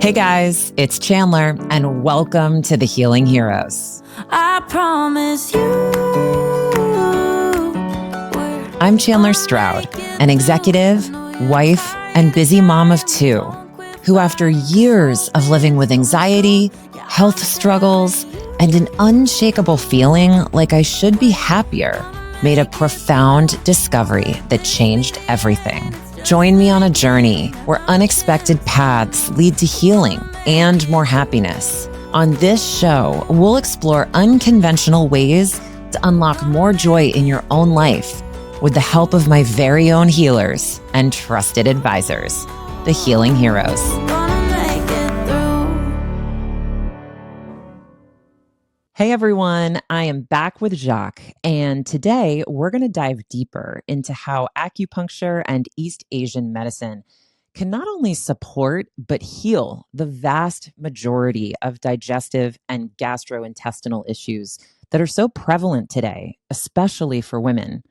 Hey guys, it's Chandler, and welcome to the Healing Heroes. I promise you. I'm Chandler Stroud, an executive, wife, and busy mom of two, who after years of living with anxiety, health struggles, and an unshakable feeling like I should be happier, made a profound discovery that changed everything. Join me on a journey where unexpected paths lead to healing and more happiness. On this show, we'll explore unconventional ways to unlock more joy in your own life with the help of my very own healers and trusted advisors, the Healing Heroes. Hey everyone, I am back with Jacques, and today we're going to dive deeper into how acupuncture and East Asian medicine can not only support but heal the vast majority of digestive and gastrointestinal issues that are so prevalent today, especially for women.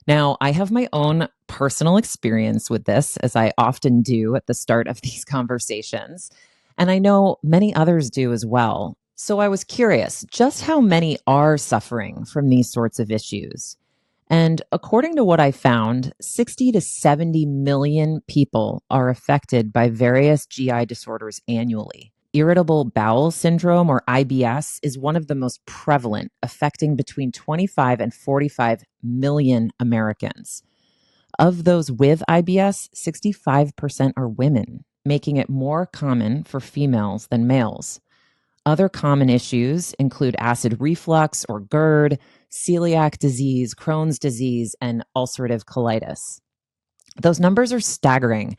Now, I have my own personal experience with this, as I often do at the start of these conversations, and I know many others do as well. So I was curious just how many are suffering from these sorts of issues. And according to what I found, 60 to 70 million people are affected by various GI disorders annually. Irritable bowel syndrome, or IBS, is one of the most prevalent, affecting between 25 and 45 million Americans. Of those with IBS, 65% are women, making it more common for females than males. Other common issues include acid reflux or GERD, celiac disease, Crohn's disease, and ulcerative colitis. Those numbers are staggering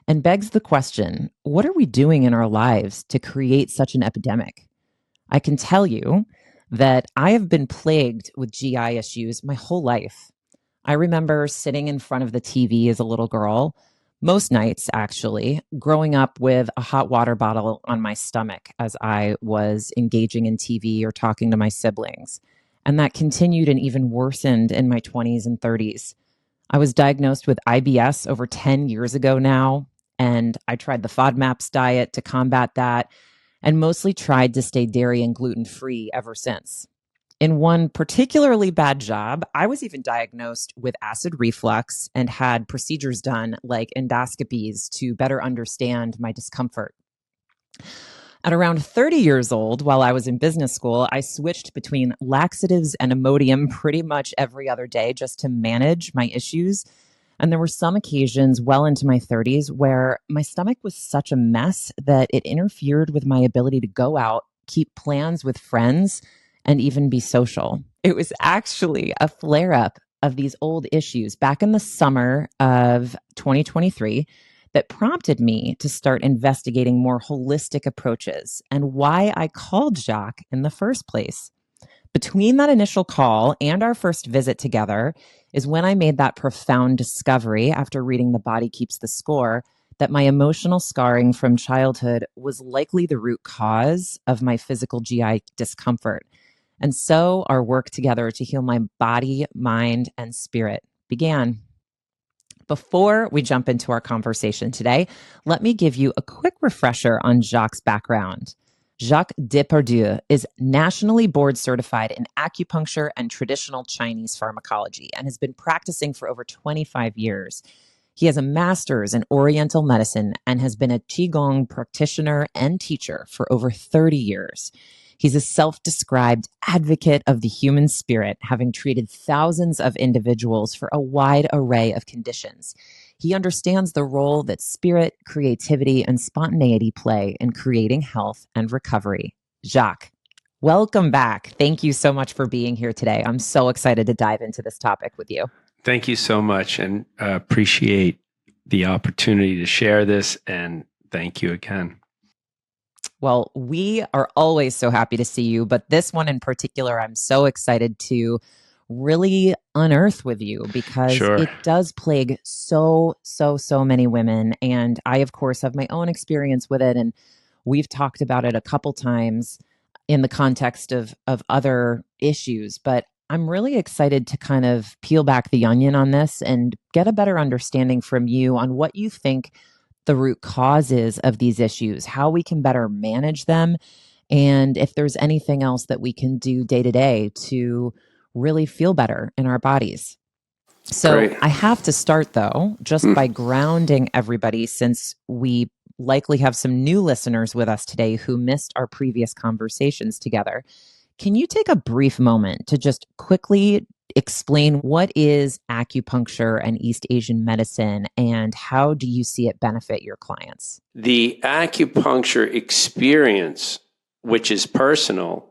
and begs the question, what are we doing in our lives to create such an epidemic? I can tell you that I have been plagued with GI issues my whole life. I remember sitting in front of the TV as a little girl, most nights actually, growing up with a hot water bottle on my stomach as I was engaging in TV or talking to my siblings. And that continued and even worsened in my 20s and 30s. I was diagnosed with IBS over 10 years ago now, and I tried the FODMAPs diet to combat that and mostly tried to stay dairy and gluten-free ever since. In one particularly bad job, I was even diagnosed with acid reflux and had procedures done like endoscopies to better understand my discomfort. At around 30 years old, while I was in business school, I switched between laxatives and Imodium pretty much every other day just to manage my issues. And there were some occasions well into my 30s where my stomach was such a mess that it interfered with my ability to go out, keep plans with friends, and even be social. It was actually a flare-up of these old issues back in the summer of 2023 that prompted me to start investigating more holistic approaches and why I called Jacques in the first place. Between that initial call and our first visit together is when I made that profound discovery after reading The Body Keeps the Score that my emotional scarring from childhood was likely the root cause of my physical GI discomfort. And so our work together to heal my body, mind, and spirit began. Before we jump into our conversation today, let me give you a quick refresher on Jacques' background. Jacques Depardieu is nationally board certified in acupuncture and traditional Chinese pharmacology and has been practicing for over 25 years. He has a master's in oriental medicine and has been a Qigong practitioner and teacher for over 30 years. He's a self-described advocate of the human spirit, having treated thousands of individuals for a wide array of conditions. He understands the role that spirit, creativity, and spontaneity play in creating health and recovery. Jacques, welcome back. Thank you so much for being here today. I'm so excited to dive into this topic with you. Thank you so much, and appreciate the opportunity to share this, and thank you again. Well, we are always so happy to see you, but this one in particular, I'm so excited to really unearth with you because Sure. It does plague so many women. And I, of course, have my own experience with it. And we've talked about it a couple times in the context of other issues, but I'm really excited to kind of peel back the onion on this and get a better understanding from you on what you think the root causes of these issues, how we can better manage them, and if there's anything else that we can do day to day to really feel better in our bodies. So Great. I have to start, though, just by grounding everybody, since we likely have some new listeners with us today who missed our previous conversations together. Can you take a brief moment to just quickly explain what is acupuncture and East Asian medicine, and how do you see it benefit your clients? The acupuncture experience, which is personal,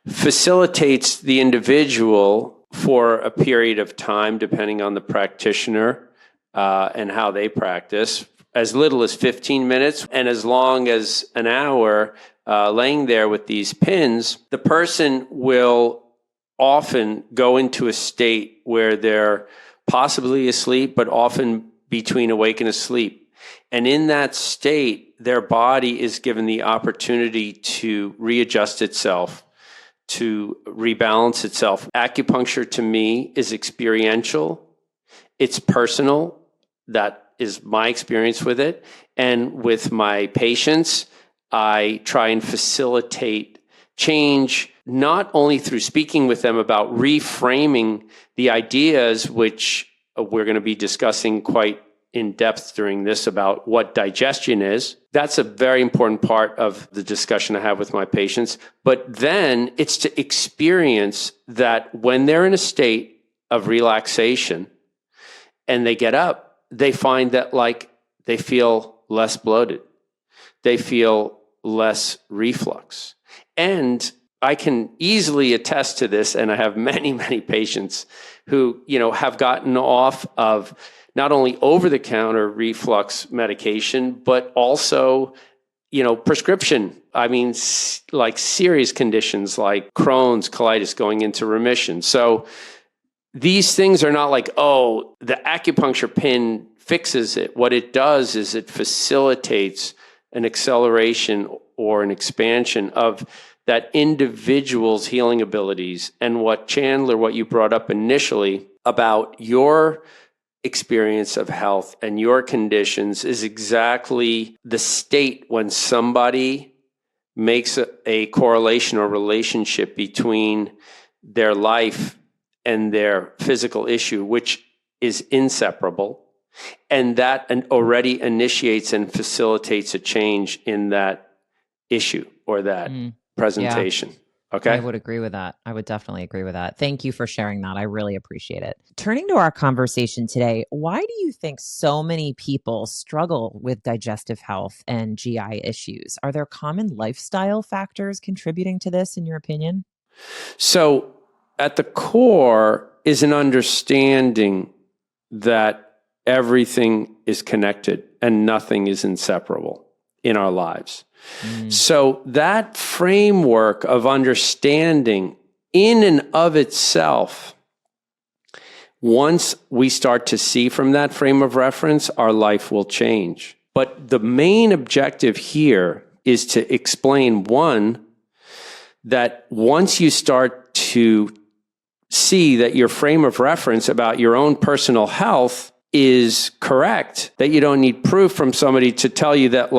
facilitates the individual for a period of time, depending on the practitioner and how they practice, as little as 15 minutes and as long as an hour, laying there with these pins. The person will often go into a state where they're possibly asleep, but often between awake and asleep. And in that state, their body is given the opportunity to readjust itself, to rebalance itself. Acupuncture to me is experiential. It's personal. That is my experience with it. And with my patients, I try and facilitate change, not only through speaking with them about reframing the ideas, which we're going to be discussing quite in depth during this about what digestion is. That's a very important part of the discussion I have with my patients. But then it's to experience that when they're in a state of relaxation and they get up, they find that they feel less bloated. They feel less reflux. And I can easily attest to this, and I have many, many patients who, have gotten off of not only over-the-counter reflux medication, but also, prescription. I mean, like serious conditions like Crohn's, colitis going into remission. So these things are not like, oh, the acupuncture pin fixes it. What it does is it facilitates an acceleration or an expansion of that individual's healing abilities. And what you brought up initially about your experience of health and your conditions is exactly the state when somebody makes a correlation or relationship between their life and their physical issue, which is inseparable. And that already initiates and facilitates a change in that issue or that presentation. Yeah. Okay. I would agree with that. I would definitely agree with that. Thank you for sharing that. I really appreciate it. Turning to our conversation today, why do you think so many people struggle with digestive health and GI issues? Are there common lifestyle factors contributing to this, in your opinion? So at the core is an understanding that everything is connected and nothing is inseparable in our lives. So that framework of understanding in and of itself, once we start to see from that frame of reference, our life will change. But the main objective here is to explain, one, that once you start to see that your frame of reference about your own personal health is correct, that you don't need proof from somebody to tell you that,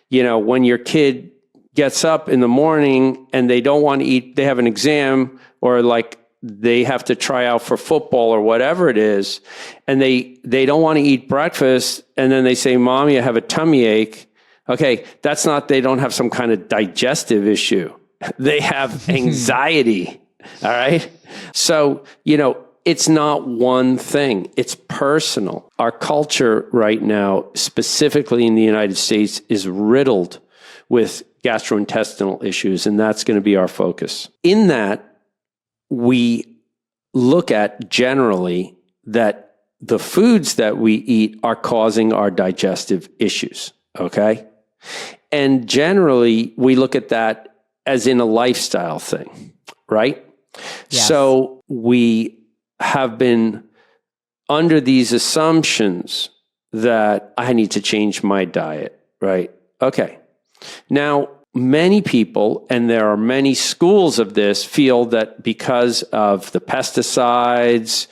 when your kid gets up in the morning and they don't want to eat, they have an exam, or they have to try out for football or whatever it is, and they don't want to eat breakfast, and then they say, "Mommy, I have a tummy ache." Okay, that's not, they don't have some kind of digestive issue. They have anxiety. All right. So, it's not one thing. It's personal. Our culture right now, specifically in the United States, is riddled with gastrointestinal issues, and that's going to be our focus. In that, we look at generally that the foods that we eat are causing our digestive issues, okay? And generally, we look at that as in a lifestyle thing, right? Yes. So we have been under these assumptions that I need to change my diet, right? Okay. Now, many people, and there are many schools of this, feel that because of the pesticides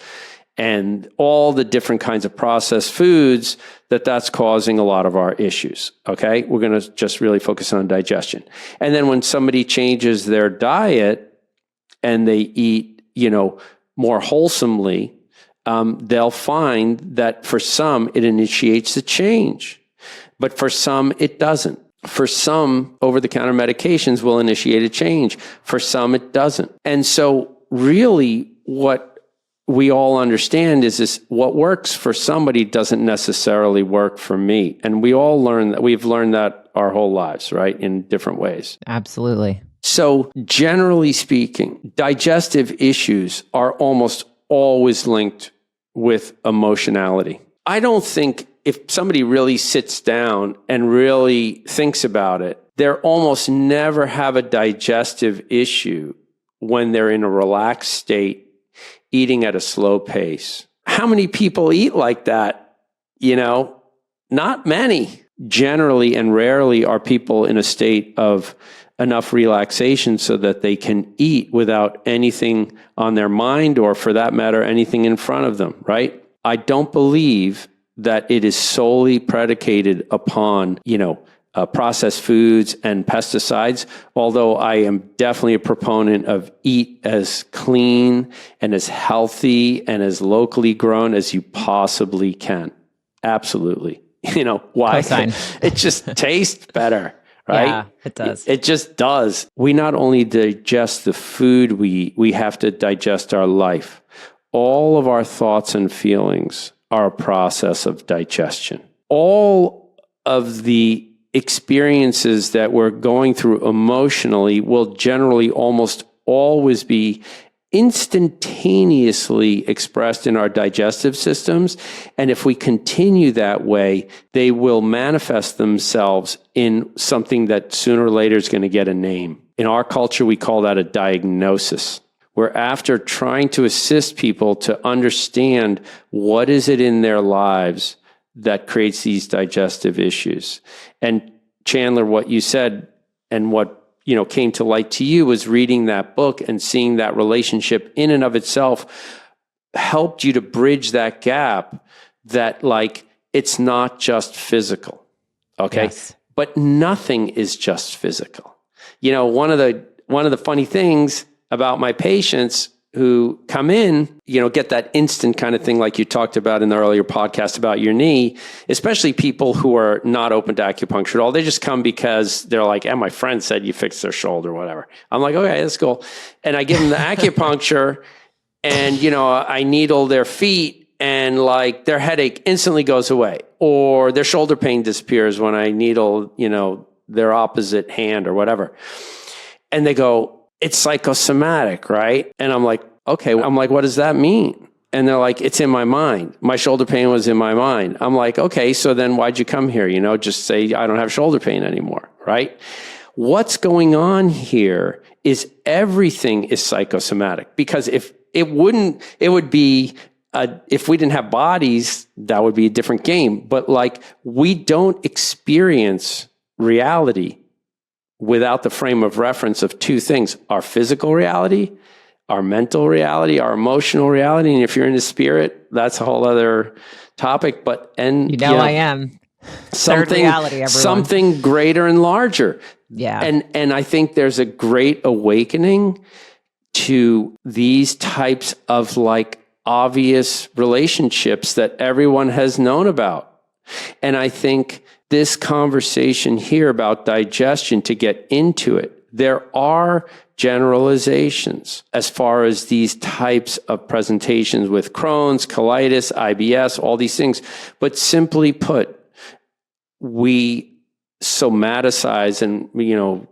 and all the different kinds of processed foods, that that's causing a lot of our issues. Okay. We're going to just really focus on digestion. And then when somebody changes their diet and they eat, more wholesomely, they'll find that for some, it initiates a change, but for some, it doesn't. For some, over-the-counter medications will initiate a change. For some, it doesn't. And so really what we all understand is this: what works for somebody doesn't necessarily work for me. And we all learn that. We've learned that our whole lives, right? In different ways. Absolutely. So generally speaking, digestive issues are almost always linked with emotionality. I don't think if somebody really sits down and really thinks about it, they almost never have a digestive issue when they're in a relaxed state, eating at a slow pace. How many people eat like that? Not many. Generally and rarely are people in a state of enough relaxation so that they can eat without anything on their mind, or for that matter, anything in front of them, right? I don't believe that it is solely predicated upon, processed foods and pesticides, although I am definitely a proponent of eat as clean and as healthy and as locally grown as you possibly can. Absolutely. Why? Cosign. It just tastes better, right? Yeah, it does. It just does. We not only digest the food we eat, we have to digest our life. All of our thoughts and feelings are a process of digestion. All of the experiences that we're going through emotionally will generally almost always be instantaneously expressed in our digestive systems. And if we continue that way, they will manifest themselves in something that sooner or later is going to get a name. In our culture, we call that a diagnosis. We're after trying to assist people to understand what is it in their lives that creates these digestive issues. And Chandler, what you said and what came to light to you was reading that book and seeing that relationship in and of itself helped you to bridge that gap, that it's not just physical. Okay. Yes. But nothing is just physical. One of the funny things about my patients who come in, get that instant kind of thing like you talked about in the earlier podcast about your knee, especially people who are not open to acupuncture at all. They just come because they're like, my friend said you fixed their shoulder, whatever. I'm like, okay, that's cool. And I give them the acupuncture and, I needle their feet and their headache instantly goes away, or their shoulder pain disappears when I needle, their opposite hand or whatever. And they go, it's psychosomatic, right? And I'm like, okay. What does that mean? And they're like, it's in my mind. My shoulder pain was in my mind. I'm like, okay, so then why'd you come here? Just say, I don't have shoulder pain anymore, right? What's going on here is everything is psychosomatic, because if we didn't have bodies, that would be a different game. But we don't experience reality without the frame of reference of two things: our physical reality, our mental reality, our emotional reality. And if you're in the spirit, that's a whole other topic. I am. Third reality, everyone. Something greater and larger. Yeah. And I think there's a great awakening to these types of obvious relationships that everyone has known about. And I think this conversation here about digestion, to get into it, there are generalizations as far as these types of presentations with Crohn's, colitis, IBS, all these things. But simply put, we somaticize, and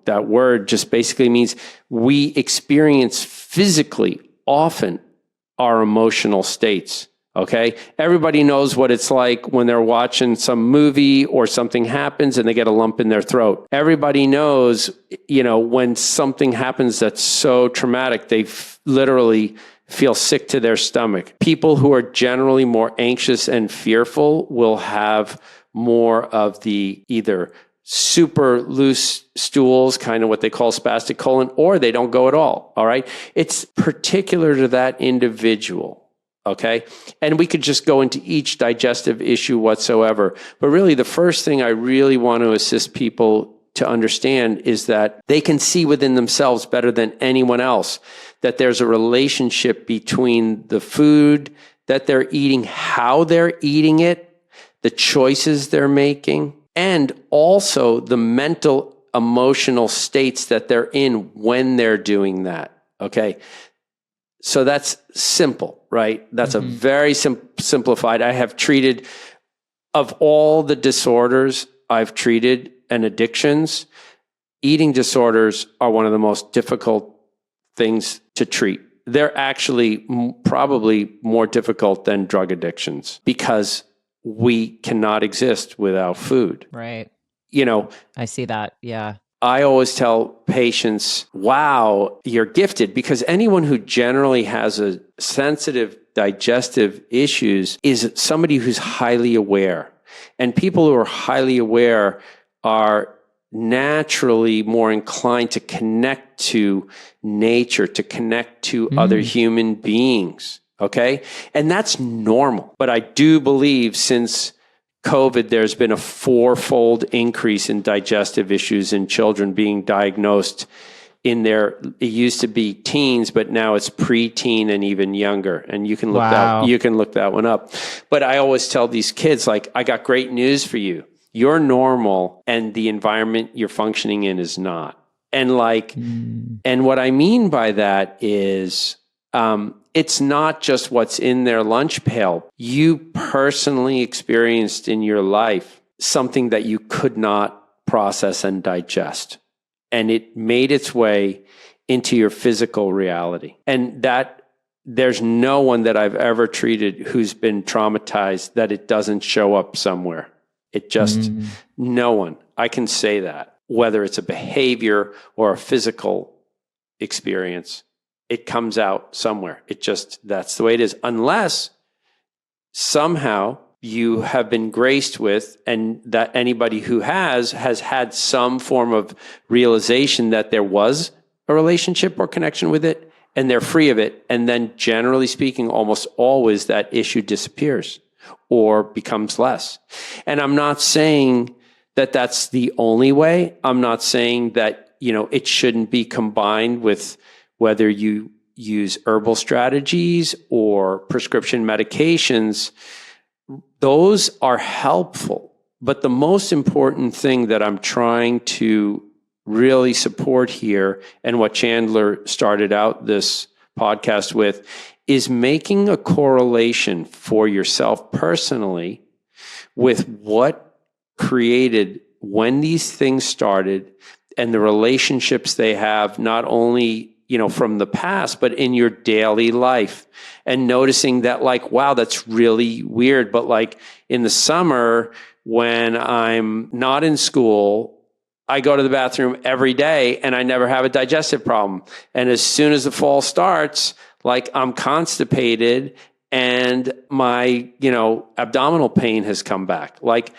that word just basically means we experience physically often our emotional states. Okay. Everybody knows what it's like when they're watching some movie or something happens and they get a lump in their throat. Everybody knows, when something happens that's so traumatic, they literally feel sick to their stomach. People who are generally more anxious and fearful will have more of the either super loose stools, kind of what they call spastic colon, or they don't go at all. All right. It's particular to that individual. Okay. And we could just go into each digestive issue whatsoever. But really, the first thing I really want to assist people to understand is that they can see within themselves better than anyone else that there's a relationship between the food that they're eating, how they're eating it, the choices they're making, and also the mental, emotional states that they're in when they're doing that. Okay. So that's simple, right? That's a very simplified. I have treated, of all the disorders I've treated and addictions, eating disorders are one of the most difficult things to treat. They're actually probably more difficult than drug addictions because we cannot exist without food. Right. You know, I see that. Yeah. I always tell patients, wow, you're gifted, because anyone who generally has a sensitive digestive issues is somebody who's highly aware. And people who are highly aware are naturally more inclined to connect to nature, to connect to other human beings. Okay. And that's normal. But I do believe since COVID, there's been a 4-fold increase in digestive issues in children being diagnosed in their, it used to be teens, but now it's preteen and even younger. And you can look that one up. But I always tell these kids, like, I got great news for you. You're normal and the environment you're functioning in is not. And like, and what I mean by that is, it's not just what's in their lunch pail. You personally experienced in your life something that you could not process and digest. And it made its way into your physical reality. And that there's no one that I've ever treated who's been traumatized that it doesn't show up somewhere. It just, no one. I can say that, whether it's a behavior or a physical experience. It comes out somewhere. It just, that's the way it is. Unless somehow you have been graced with, and that anybody who has had some form of realization that there was a relationship or connection with it, and they're free of it. And then generally speaking, almost always that issue disappears or becomes less. And I'm not saying that that's the only way. I'm not saying that, it shouldn't be combined with whether you use herbal strategies or prescription medications. Those are helpful. But the most important thing that I'm trying to really support here, and what Chandler started out this podcast with, is making a correlation for yourself personally with what created when these things started and the relationships they have, not only from the past, but in your daily life, and noticing that, like, wow, that's really weird. But like in the summer, when I'm not in school, I go to the bathroom every day and I never have a digestive problem. And as soon as the fall starts, like, I'm constipated and my, abdominal pain has come back. Like,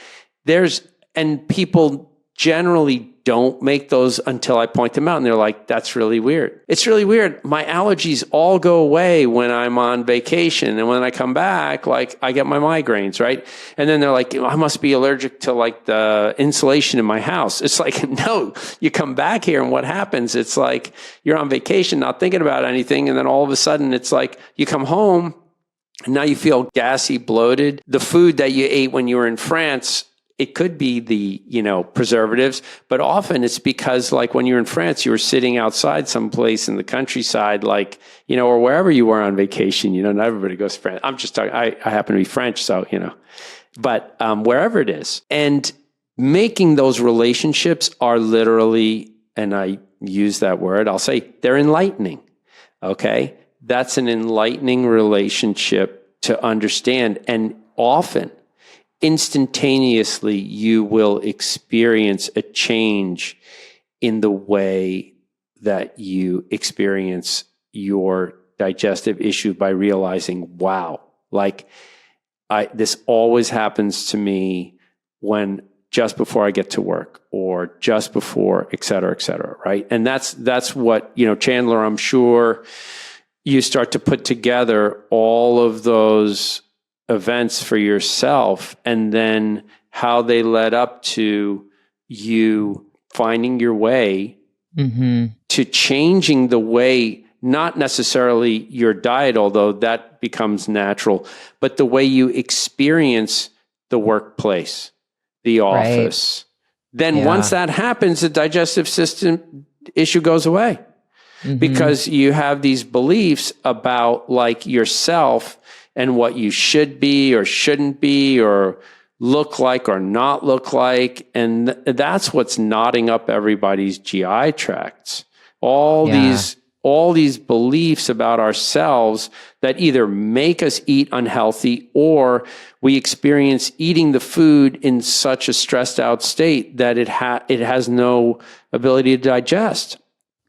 and people generally don't make those until I point them out, and they're like, that's really weird. It's really weird. My allergies all go away when I'm on vacation. And when I come back, like, I get my migraines, right? And then they're like, I must be allergic to like the insulation in my house. It's like, no, you come back here and what happens? It's like you're on vacation, not thinking about anything. And then all of a sudden it's like you come home and now you feel gassy, bloated. The food that you ate when you were in France, it could be the, preservatives, but often it's because, like, when you're in France, you were sitting outside someplace in the countryside, like, or wherever you were on vacation. Not everybody goes to France. I'm just talking, I happen to be French, so, but wherever it is. And making those relationships are literally, and I use that word, I'll say they're enlightening. Okay. That's an enlightening relationship to understand. And often, instantaneously, you will experience a change in the way that you experience your digestive issue by realizing, wow, like this always happens to me when just before I get to work or just before, et cetera, right? And that's what, Chandler, I'm sure you start to put together all of those events for yourself and then how they led up to you finding your way to changing the way, not necessarily your diet, although that becomes natural, but the way you experience the workplace, the office. Then once that happens, the digestive system issue goes away because you have these beliefs about like yourself and what you should be or shouldn't be or look like or not look like. And that's what's knotting up everybody's GI tracts. All these beliefs about ourselves that either make us eat unhealthy or we experience eating the food in such a stressed out state that it has no ability to digest.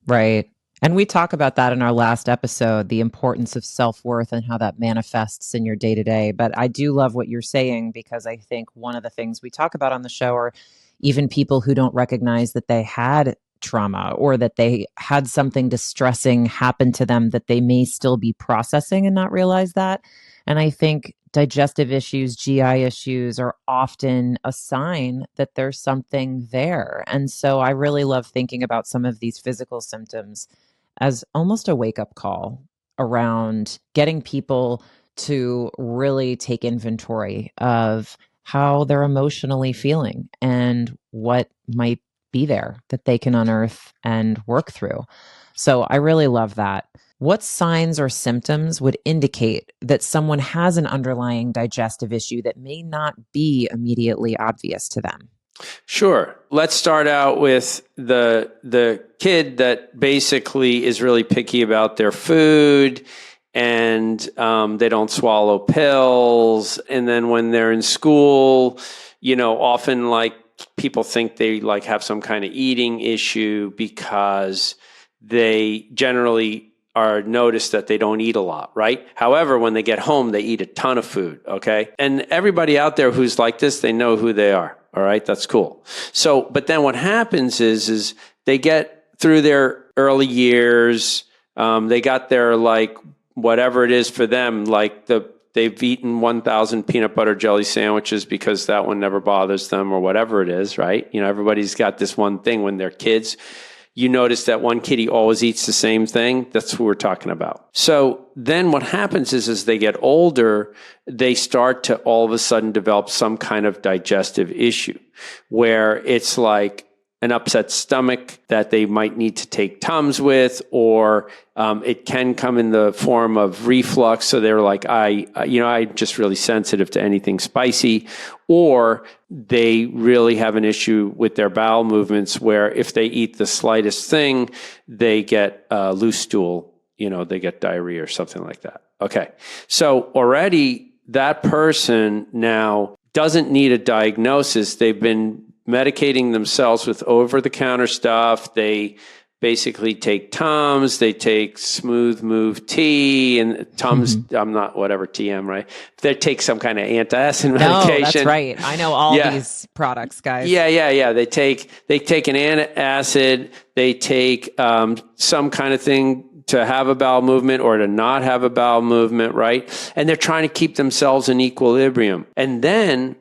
Right. And we talk about that in our last episode, the importance of self-worth and how that manifests in your day-to-day. But I do love what you're saying, because I think one of the things we talk about on the show are even people who don't recognize that they had trauma or that they had something distressing happen to them that they may still be processing and not realize that. And I think digestive issues, GI issues are often a sign that there's something there. And so I really love thinking about some of these physical symptoms as almost a wake-up call around getting people to really take inventory of how they're emotionally feeling and what might be there that they can unearth and work through. So I really love that. What signs or symptoms would indicate that someone has an underlying digestive issue that may not be immediately obvious to them? Sure. Let's start out with the kid that basically is really picky about their food and they don't swallow pills. And then when they're in school, often like people think they like have some kind of eating issue because they generally are noticed that they don't eat a lot, right? However, when they get home, they eat a ton of food, okay? And everybody out there who's like this, they know who they are, all right? That's cool. So, but then what happens is they get through their early years, they got their like, whatever it is for them, like they've eaten 1,000 peanut butter jelly sandwiches because that one never bothers them or whatever it is, right? Everybody's got this one thing when they're kids. You notice that one kitty always eats the same thing. That's who we're talking about. So then what happens is as they get older, they start to all of a sudden develop some kind of digestive issue where it's like an upset stomach that they might need to take Tums with, or it can come in the form of reflux. So they're like, I'm just really sensitive to anything spicy, or they really have an issue with their bowel movements where if they eat the slightest thing, they get loose stool, they get diarrhea or something like that. Okay. So already that person now doesn't need a diagnosis. They've been medicating themselves with over-the-counter stuff. They basically take Tums, they take Smooth Move tea, and Tums, I'm not whatever TM, right? They take some kind of antacid medication. No, that's right. I know all these products, guys. Yeah. They take an antacid, they take some kind of thing to have a bowel movement or to not have a bowel movement, right? And they're trying to keep themselves in equilibrium. And then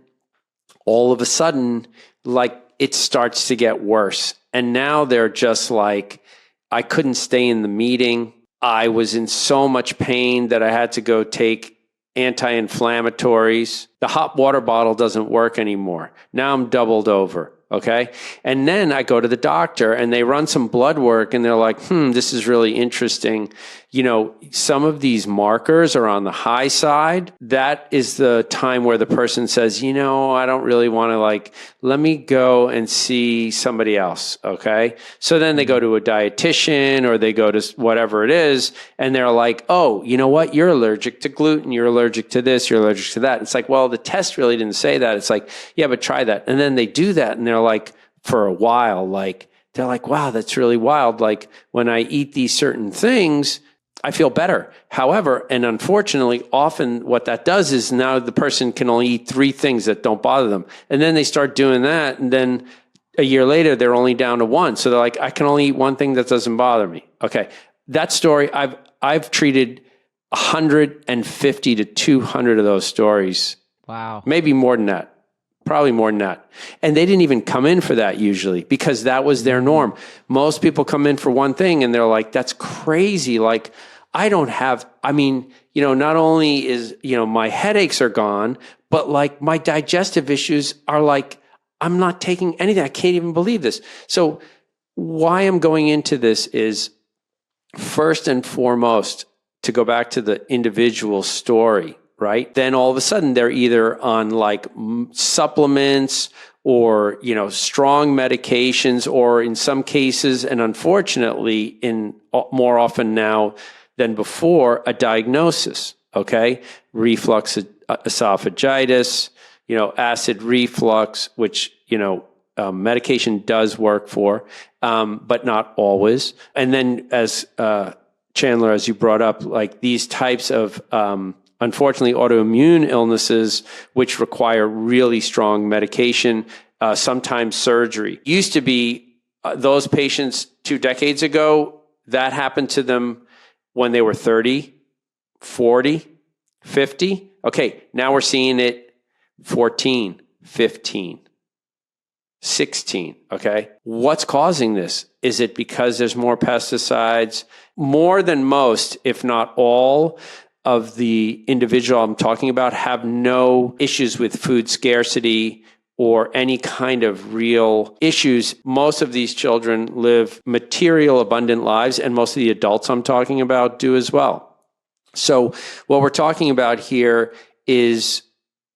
all of a sudden, like it starts to get worse. And now they're just like, I couldn't stay in the meeting. I was in so much pain that I had to go take anti-inflammatories. The hot water bottle doesn't work anymore. Now I'm doubled over. Okay. And then I go to the doctor and they run some blood work and they're like, this is really interesting. Some of these markers are on the high side. That is the time where the person says, I don't really want to let me go and see somebody else. Okay. So then they go to a dietitian or they go to whatever it is. And they're like, oh, you know what? You're allergic to gluten. You're allergic to this. You're allergic to that. It's like, well, the test really didn't say that. It's like, yeah, but try that. And then they do that. And they're like, for a while, they're like, wow, that's really wild. Like when I eat these certain things, I feel better. However, and unfortunately, often what that does is now the person can only eat 3 things that don't bother them. And then they start doing that. And then a year later, they're only down to 1. So they're like, I can only eat 1 thing that doesn't bother me. Okay. That story, I've treated 150 to 200 of those stories. Wow. Maybe more than that. Probably more than that. And they didn't even come in for that usually because that was their norm. Most people come in for one thing and they're like, that's crazy. Like, I don't have, not only is, my headaches are gone, but like my digestive issues are like, I'm not taking anything. I can't even believe this. So why I'm going into this is first and foremost to go back to the individual story. Right? Then all of a sudden they're either on like supplements or, strong medications, or in some cases, and unfortunately in more often now than before, a diagnosis. Okay. Reflux esophagitis, acid reflux, which, medication does work for, but not always. And then as, Chandler, as you brought up, like these types of, unfortunately, autoimmune illnesses, which require really strong medication, sometimes surgery. Used to be those patients 2 decades ago, that happened to them when they were 30, 40, 50. Okay, now we're seeing it 14, 15, 16. Okay, what's causing this? Is it because there's more pesticides? More than most, if not all, of the individual I'm talking about have no issues with food scarcity or any kind of real issues. Most of these children live material abundant lives, and most of the adults I'm talking about do as well. So what we're talking about here is,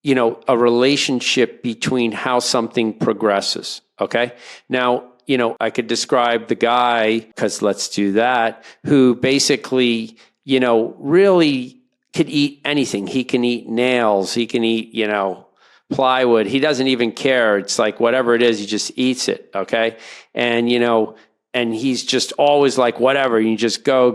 a relationship between how something progresses. Okay. Now, I could describe the guy, because let's do that, who basically, really could eat anything. He can eat nails. He can eat, plywood. He doesn't even care. It's like whatever it is, he just eats it. Okay. And, and he's just always like, whatever, you just go.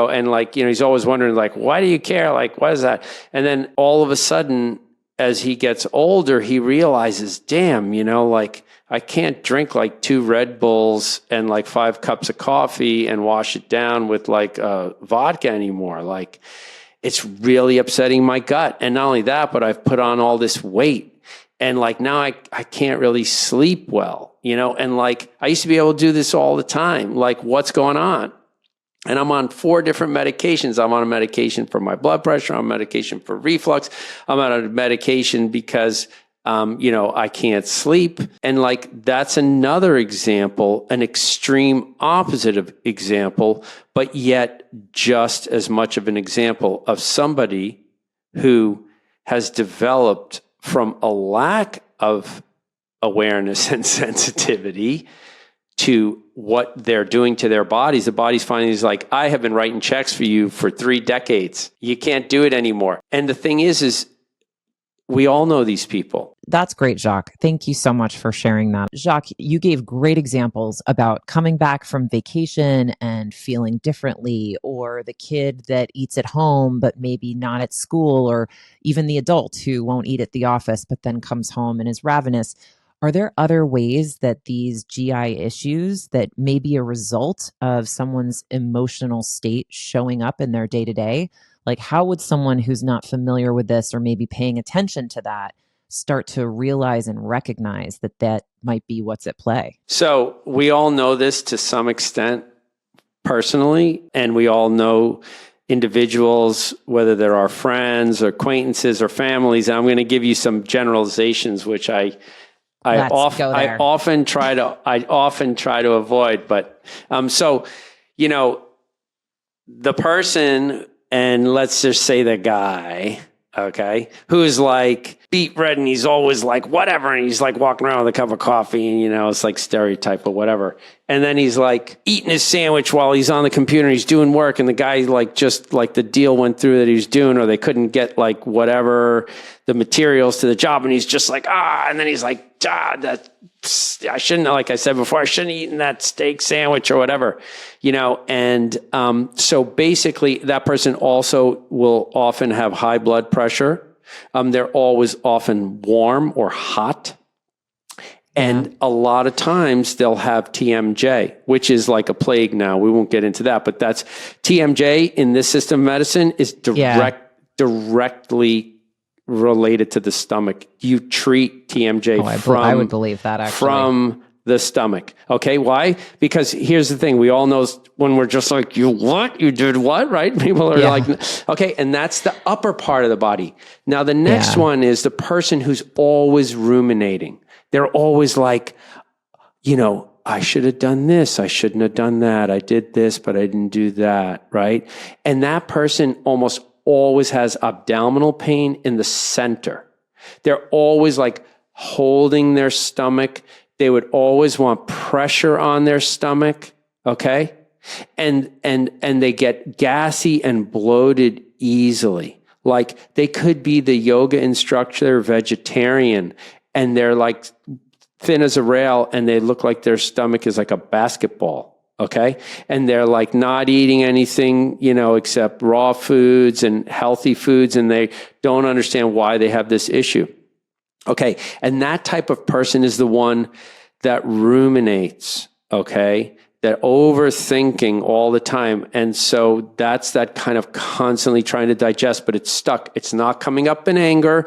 And like, he's always wondering like, why do you care? Like, what is that? And then all of a sudden, as he gets older, he realizes, damn, like I can't drink like 2 Red Bulls and like 5 cups of coffee and wash it down with like vodka anymore. Like, it's really upsetting my gut. And not only that, but I've put on all this weight. And like now I can't really sleep well, and like I used to be able to do this all the time. Like, what's going on? And I'm on 4 different medications. I'm on a medication for my blood pressure. I'm on medication for reflux. I'm on a medication because I can't sleep. And like, that's another example, an extreme opposite of example, but yet just as much of an example of somebody who has developed from a lack of awareness and sensitivity to what they're doing to their bodies. The body's finally is like, I have been writing checks for you for 3 decades. You can't do it anymore. And the thing is we all know these people. That's great, Jacques. Thank you so much for sharing that. Jacques, you gave great examples about coming back from vacation and feeling differently, or the kid that eats at home, but maybe not at school, or even the adult who won't eat at the office, but then comes home and is ravenous. Are there other ways that these GI issues that may be a result of someone's emotional state showing up in their day-to-day? Like, how would someone who's not familiar with this or maybe paying attention to that start to realize and recognize that that might be what's at play? So we all know this to some extent personally, and we all know individuals, whether they're our friends or acquaintances or families. And I'm going to give you some generalizations, which I often try to avoid. But the person, and let's just say the guy, okay, who's like beet red and he's always like whatever, and he's like walking around with a cup of coffee, and it's like stereotype or whatever. And then he's like eating his sandwich while he's on the computer and he's doing work, and the guy like just like the deal went through that he was doing, or they couldn't get like whatever the materials to the job, and he's just like and then he's like I shouldn't, like I said before, I shouldn't have eaten that steak sandwich or whatever, and so basically that person also will often have high blood pressure. They're always often warm or hot. And a lot of times they'll have TMJ, which is like a plague now. We won't get into that, but that's TMJ in this system of medicine is directly related to the stomach. You treat TMJ I would believe that actually. From the stomach. Okay. Why? Because here's the thing. We all know when we're just like, you did what? Right? People are like, okay. And that's the upper part of the body. Now, the next one is the person who's always ruminating. They're always like, I should have done this. I shouldn't have done that. I did this, but I didn't do that. Right. And that person almost always has abdominal pain in the center. They're always like holding their stomach. They would always want pressure on their stomach, okay? And they get gassy and bloated easily. Like they could be the yoga instructor, vegetarian, and they're like thin as a rail and they look like their stomach is like a basketball, okay? And they're like not eating anything, except raw foods and healthy foods, and they don't understand why they have this issue. Okay, and that type of person is the one that ruminates, okay, that overthinking all the time. And so that's that kind of constantly trying to digest, but it's stuck. It's not coming up in anger.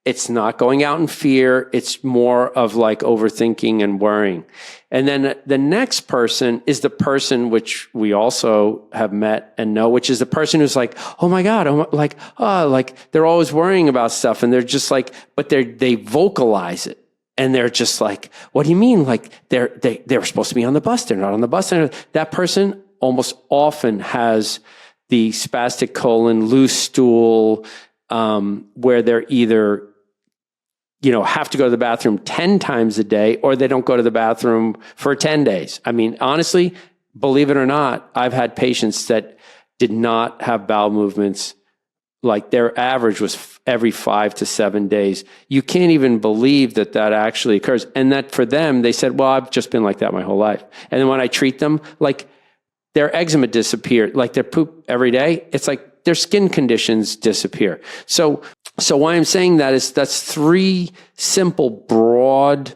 It's not going out in fear. It's more of like overthinking and worrying. And then the next person is the person which we also have met and know, which is the person who's like, oh my God, like they're always worrying about stuff. And they're just like, but they vocalize it. And they're just like, what do you mean? Like they're supposed to be on the bus. They're not on the bus. That person almost often has the spastic colon, loose stool, where they're either have to go to the bathroom 10 times a day, or they don't go to the bathroom for 10 days. I mean, honestly, believe it or not, I've had patients that did not have bowel movements. Like their average was every 5 to 7 days. You can't even believe that actually occurs. And that for them, they said, well, I've just been like that my whole life. And then when I treat them, like their eczema disappeared, like their poop every day, it's like their skin conditions disappear. So why I'm saying that is that's 3 simple, broad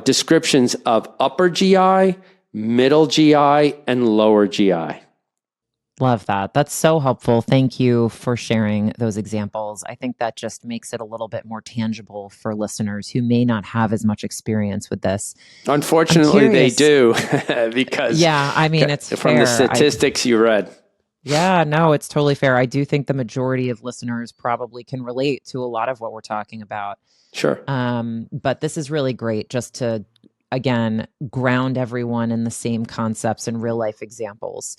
descriptions of upper GI, middle GI, and lower GI. Love that. That's so helpful. Thank you for sharing those examples. I think that just makes it a little bit more tangible for listeners who may not have as much experience with this. Unfortunately, they do because it's from fair. The statistics you read. Yeah, no, it's totally fair. I do think the majority of listeners probably can relate to a lot of what we're talking about. Sure. But this is really great just to, again, ground everyone in the same concepts and real life examples.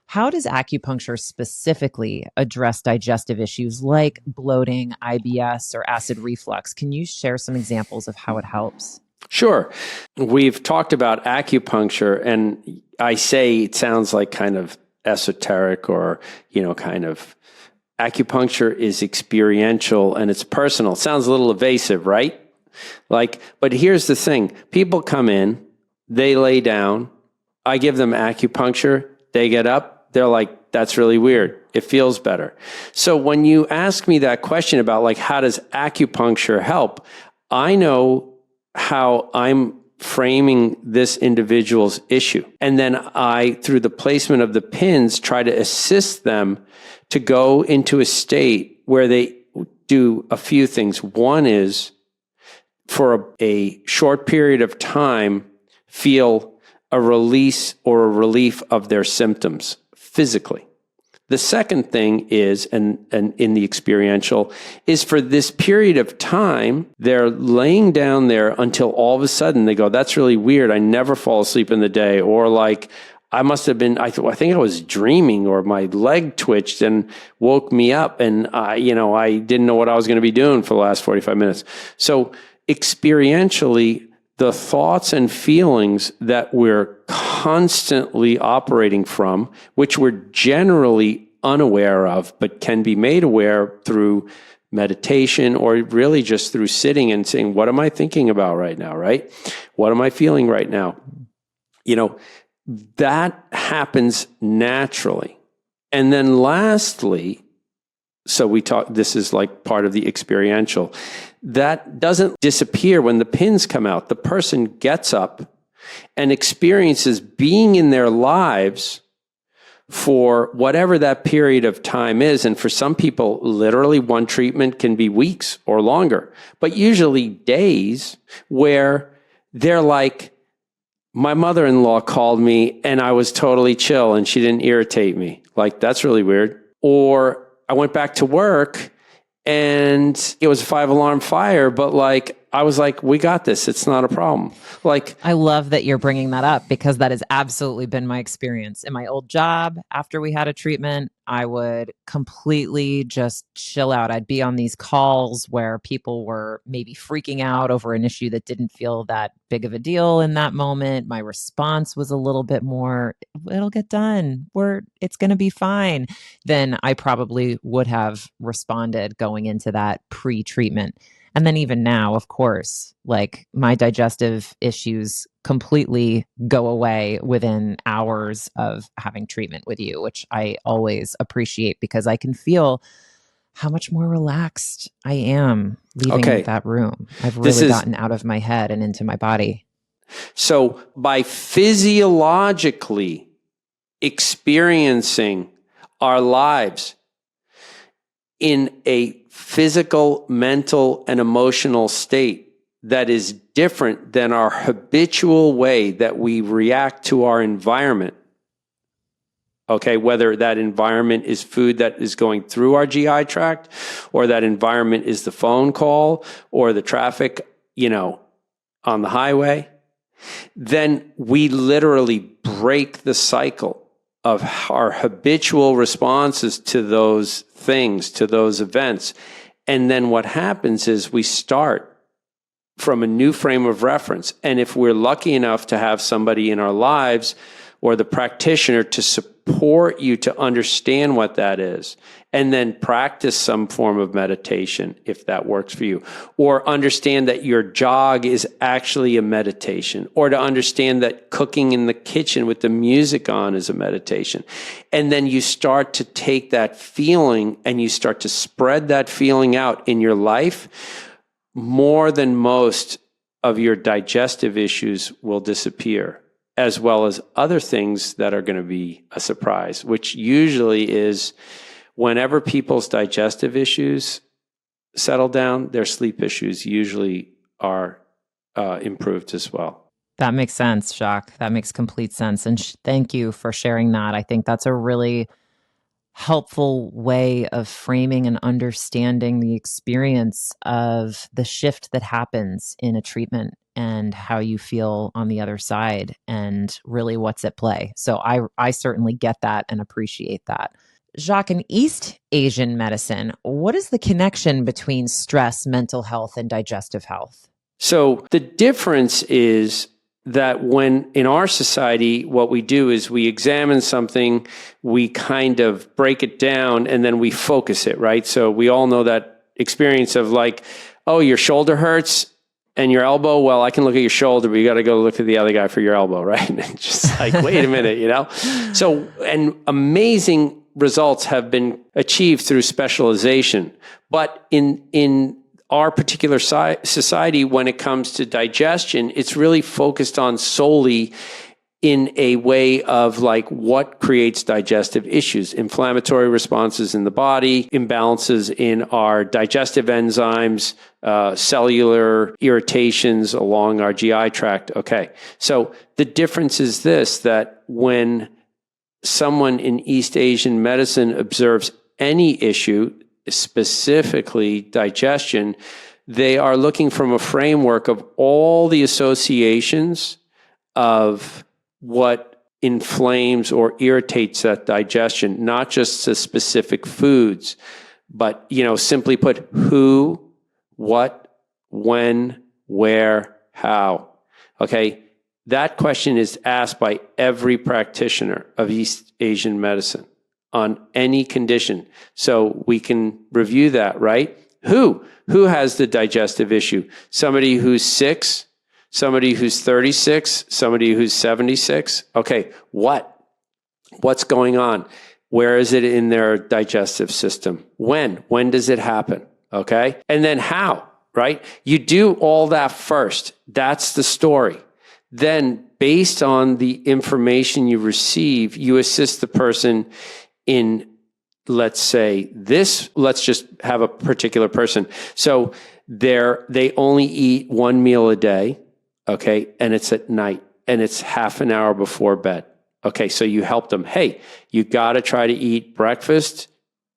How does acupuncture specifically address digestive issues like bloating, IBS, or acid reflux? Can you share some examples of how it helps? Sure. We've talked about acupuncture, and I say it sounds like kind of esoteric or, kind of acupuncture is experiential and it's personal. It sounds a little evasive, right? But here's the thing. People come in, they lay down, I give them acupuncture, they get up, they're like, that's really weird. It feels better. So when you ask me that question about like, how does acupuncture help? I know how I'm framing this individual's issue. And then I, through the placement of the pins, try to assist them to go into a state where they do a few things. One is for a short period of time, feel a release or a relief of their symptoms physically. The second thing is, and in the experiential, is for this period of time, they're laying down there until all of a sudden they go, that's really weird. I never fall asleep in the day. Or like, I must have been, I think I was dreaming, or my leg twitched and woke me up. And I didn't know what I was going to be doing for the last 45 minutes. So experientially, the thoughts and feelings that we're constantly operating from, which we're generally unaware of, but can be made aware through meditation or really just through sitting and saying, what am I thinking about right now, right? What am I feeling right now? That happens naturally. And then lastly, So we talk, this is like part of the experiential. That doesn't disappear when the pins come out. The person gets up and experiences being in their lives for whatever that period of time is. And for some people, literally one treatment can be weeks or longer, but usually days, where they're like, my mother-in-law called me and I was totally chill and she didn't irritate me. Like, that's really weird. Or I went back to work and it was a 5-alarm fire, but like, I was like, we got this. It's not a problem. Like, I love that you're bringing that up, because that has absolutely been my experience. In my old job, after we had a treatment, I would completely just chill out. I'd be on these calls where people were maybe freaking out over an issue that didn't feel that big of a deal in that moment. My response was a little bit more, it'll get done. It's going to be fine. Then I probably would have responded going into that pre-treatment. And then even now, of course, like, my digestive issues completely go away within hours of having treatment with you, which I always appreciate, because I can feel how much more relaxed I am leaving that room. I've really gotten out of my head and into my body. So by physiologically experiencing our lives in a physical, mental, and emotional state that is different than our habitual way that we react to our environment. Okay, whether that environment is food that is going through our GI tract, or that environment is the phone call or the traffic, on the highway, then we literally break the cycle of our habitual responses to those things, to those events. And then what happens is we start from a new frame of reference. And if we're lucky enough to have somebody in our lives, or the practitioner, to support you to understand what that is, and then practice some form of meditation if that works for you, or understand that your jog is actually a meditation, or to understand that cooking in the kitchen with the music on is a meditation. And then you start to take that feeling and you start to spread that feeling out in your life. More than most of your digestive issues will disappear, as well as other things that are going to be a surprise, which usually is whenever people's digestive issues settle down, their sleep issues usually are improved as well. That makes sense, Jacques. That makes complete sense. And thank you for sharing that. I think that's a really helpful way of framing and understanding the experience of the shift that happens in a treatment and how you feel on the other side, and really what's at play. So I certainly get that and appreciate that. Jacques, in East Asian medicine, what is the connection between stress, mental health, and digestive health? So the difference is that when in our society, what we do is we examine something, we kind of break it down, and then we focus it, right? So we all know that experience of like, oh, your shoulder hurts and your elbow. Well, I can look at your shoulder, but you got to go look at the other guy for your elbow, right? And just like, wait a minute, So, and amazing results have been achieved through specialization. But in our particular society, when it comes to digestion, it's really focused on solely in a way of like what creates digestive issues, inflammatory responses in the body, imbalances in our digestive enzymes, cellular irritations along our GI tract. Okay. So the difference is this, that when someone in East Asian medicine observes any issue, specifically digestion, they are looking from a framework of all the associations of what inflames or irritates that digestion, not just the specific foods, but, simply put, who, what, when, where, how. Okay. That question is asked by every practitioner of East Asian medicine on any condition. So we can review that, right? Who has the digestive issue? Somebody who's 6, somebody who's 36, somebody who's 76. Okay, what's going on? Where is it in their digestive system? When? When does it happen? Okay. And then how, right? You do all that first. That's the story. Then, based on the information you receive, you assist the person in, let's say, let's just have a particular person. So they only eat one meal a day, okay? And it's at night, and it's half an hour before bed. Okay, so you help them. Hey, you got to try to eat breakfast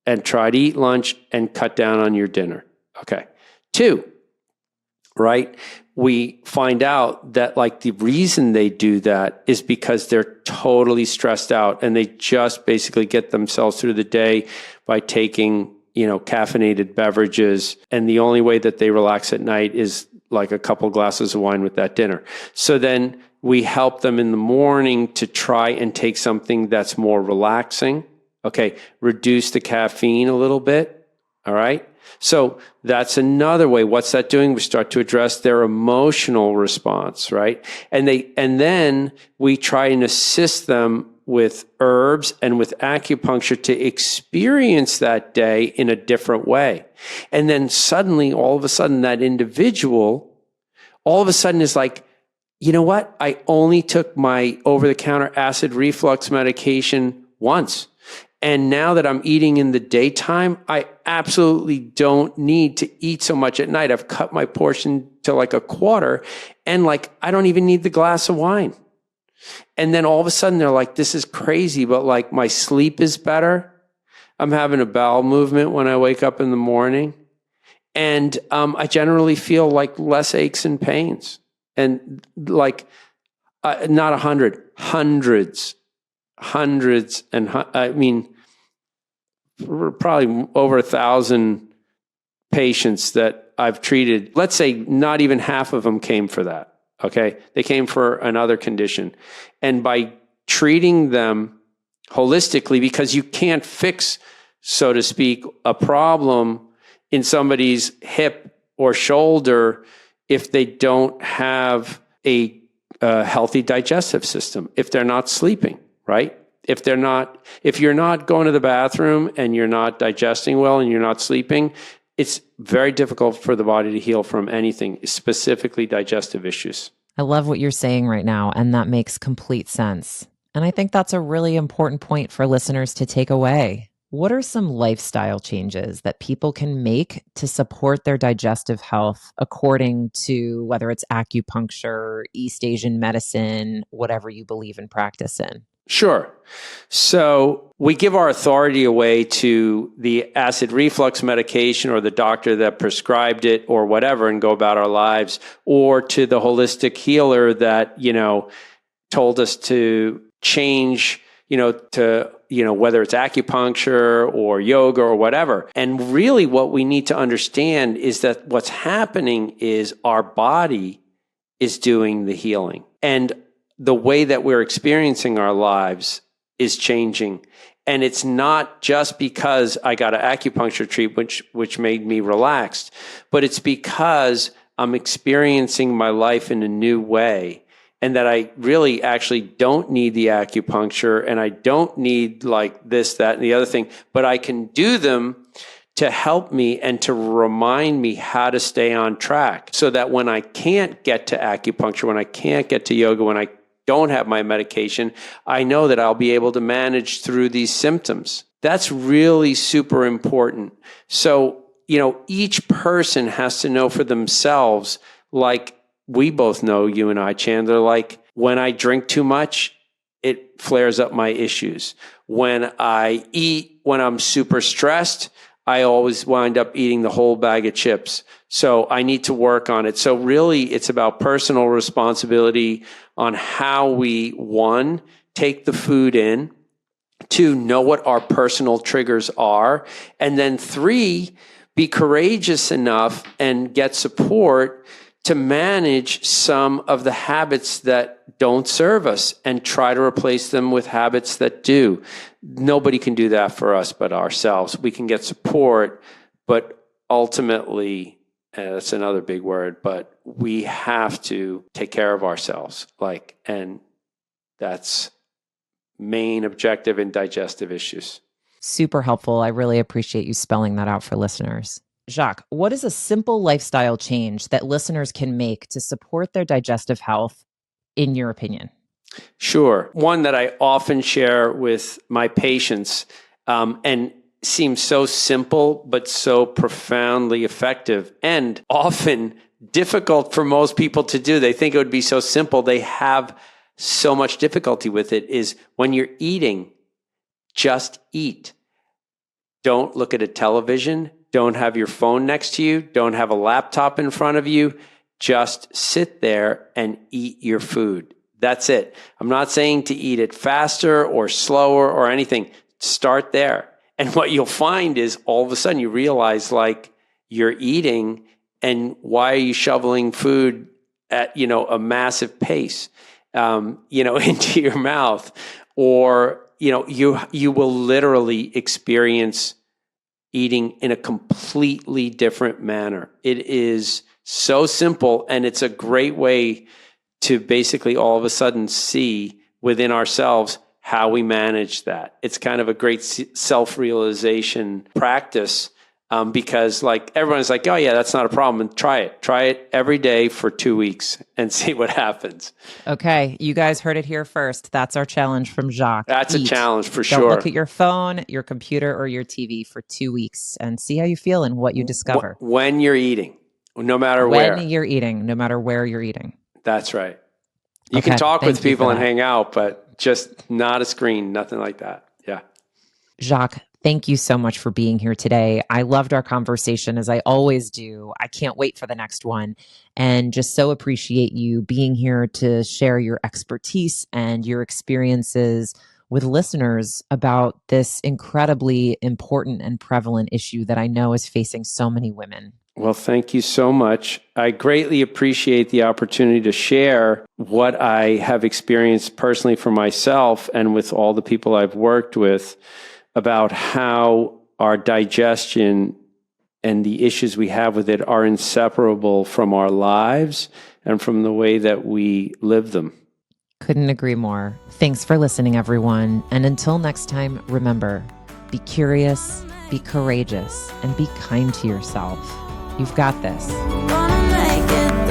and try to eat lunch and cut down on your dinner. Okay. 2, right? We find out that like the reason they do that is because they're totally stressed out and they just basically get themselves through the day by taking, caffeinated beverages. And the only way that they relax at night is like a couple glasses of wine with that dinner. So then we help them in the morning to try and take something that's more relaxing. Okay. Reduce the caffeine a little bit. All right. So that's another way. What's that doing? We start to address their emotional response, right? And then we try and assist them with herbs and with acupuncture to experience that day in a different way. And then suddenly, all of a sudden, that individual, all of a sudden is like, you know what? I only took my over-the-counter acid reflux medication once. And now that I'm eating in the daytime, I absolutely don't need to eat so much at night. I've cut my portion to like a quarter, and like, I don't even need the glass of wine. And then all of a sudden they're like, this is crazy, but like my sleep is better. I'm having a bowel movement when I wake up in the morning. And I generally feel like less aches and pains. And like, not 100, hundreds, and I mean, probably over 1,000 patients that I've treated. Let's say not even half of them came for that. Okay. They came for another condition. And by treating them holistically, because you can't fix, so to speak, a problem in somebody's hip or shoulder if they don't have a healthy digestive system, if they're not sleeping, right? If you're not going to the bathroom and you're not digesting well and you're not sleeping, it's very difficult for the body to heal from anything, specifically digestive issues. I love what you're saying right now, and that makes complete sense. And I think that's a really important point for listeners to take away. What are some lifestyle changes that people can make to support their digestive health according to whether it's acupuncture, East Asian medicine, whatever you believe in practice in? Sure. So we give our authority away to the acid reflux medication or the doctor that prescribed it or whatever and go about our lives, or to the holistic healer that, told us to change, whether it's acupuncture or yoga or whatever. And really what we need to understand is that what's happening is our body is doing the healing. And the way that we're experiencing our lives is changing. And it's not just because I got an acupuncture treatment, which made me relaxed, but it's because I'm experiencing my life in a new way. And that I really actually don't need the acupuncture and I don't need like this, that, and the other thing, but I can do them to help me and to remind me how to stay on track so that when I can't get to acupuncture, when I can't get to yoga, when I don't have my medication, I know that I'll be able to manage through these symptoms. That's really super important. So, each person has to know for themselves, like we both know, you and I, Chandler, like when I drink too much, it flares up my issues. When I eat, when I'm super stressed, I always wind up eating the whole bag of chips. So I need to work on it. So really, it's about personal responsibility on how we, 1, take the food in, 2, know what our personal triggers are, and then 3, be courageous enough and get support to manage some of the habits that don't serve us and try to replace them with habits that do. Nobody can do that for us but ourselves. We can get support, but ultimately, that's another big word, but we have to take care of ourselves. And that's main objective in digestive issues. Super helpful. I really appreciate you spelling that out for listeners. Jacques, what is a simple lifestyle change that listeners can make to support their digestive health, in your opinion? Sure. One that I often share with my patients and seems so simple, but so profoundly effective and often difficult for most people to do. They think it would be so simple. They have so much difficulty with it, is when you're eating, just eat. Don't look at a television. Don't have your phone next to you. Don't have a laptop in front of you. Just sit there and eat your food. That's it. I'm not saying to eat it faster or slower or anything. Start there. And what you'll find is all of a sudden you realize, like, you're eating, and why are you shoveling food at, a massive pace, into your mouth? Or, you will literally experience eating in a completely different manner. It is so simple, and it's a great way to basically all of a sudden see within ourselves how we manage that. It's kind of a great self-realization practice because, like, everyone's like, oh yeah, that's not a problem. And try it. Try it every day for 2 weeks and see what happens. Okay. You guys heard it here first. That's our challenge from Jacques. That's a challenge for sure. Don't look at your phone, your computer, or your TV for 2 weeks and see how you feel and what you discover. When you're eating, no matter where. When you're eating, no matter where you're eating. That's right. You can talk with people and hang out, but just not a screen, nothing like that. Yeah. Jacques, thank you so much for being here today. I loved our conversation, as I always do. I can't wait for the next one, and just so appreciate you being here to share your expertise and your experiences with listeners about this incredibly important and prevalent issue that I know is facing so many women. Well, thank you so much. I greatly appreciate the opportunity to share what I have experienced personally for myself and with all the people I've worked with about how our digestion and the issues we have with it are inseparable from our lives and from the way that we live them. Couldn't agree more. Thanks for listening, everyone. And until next time, remember, be curious, be courageous, and be kind to yourself. You've got this. Gonna make it